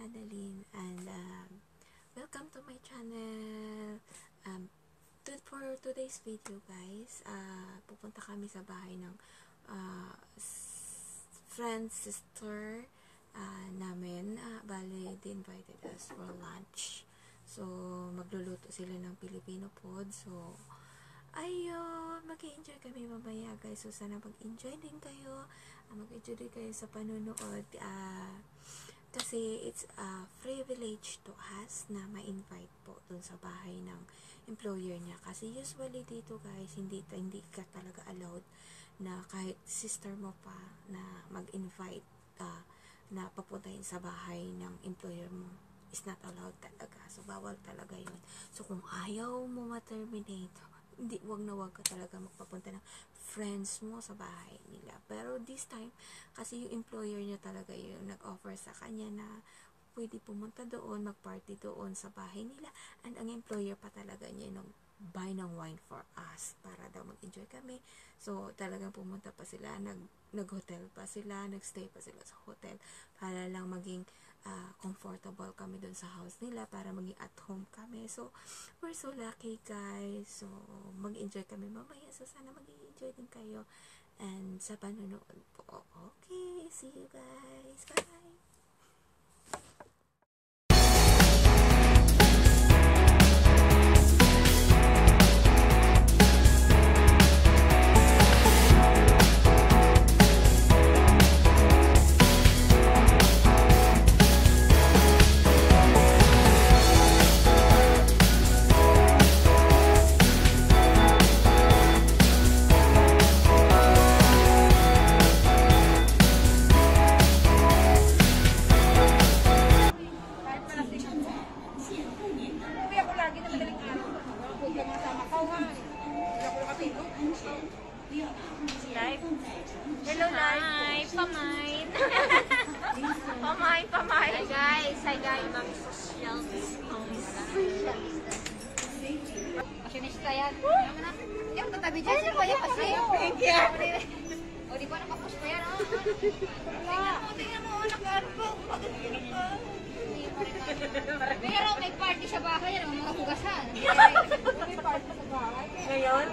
Annalyn, and welcome to my channel. For today's video guys, pupunta kami sa bahay ng friend, sister namin. Bale, they invited us for lunch. So, magluluto sila ng Filipino food. So, ayun, mag-enjoy kami mamaya guys. So, sana mag-enjoy din kayo. Mag-enjoy din kayo sa panunood. Kasi it's a privilege to us na ma-invite po dun sa bahay ng employer niya. Kasi usually dito guys, hindi ka talaga allowed na kahit sister mo pa na mag-invite na papuntahin sa bahay ng employer mo. Is not allowed talaga. So, bawal talaga yun. So, kung ayaw mo ma-terminate, wag ka talaga magpapunta ng friends mo sa bahay nila. Pero this time, kasi yung employer niya talaga yung nag-offer sa kanya na pwede pumunta doon, mag-party doon sa bahay nila. And ang employer pa talaga niya nag-buy ng wine for us para daw mag-enjoy kami. So, talagang pumunta pa sila, nag-hotel pa sila, nag-stay pa sila sa hotel para lang maging comfortable kami doon sa house nila, para maging at home kami. So, we're so lucky guys. So, mag-enjoy kami mamaya. So, sana mag-enjoy din kayo. And sa panonood po. Okay, see you guys. Bye! Live. Hello, live. Hi, pamain. Pamain. Hi guys, mga social Fashionista yan. Hindi ako tatabi dyan. Sino ba yan kasi? O, di ba nakapost pa yan? Tingnan mo, naka-arpo. Pero may party sa bahay yan, mga hugasan. May party sa bahay. Ngayon?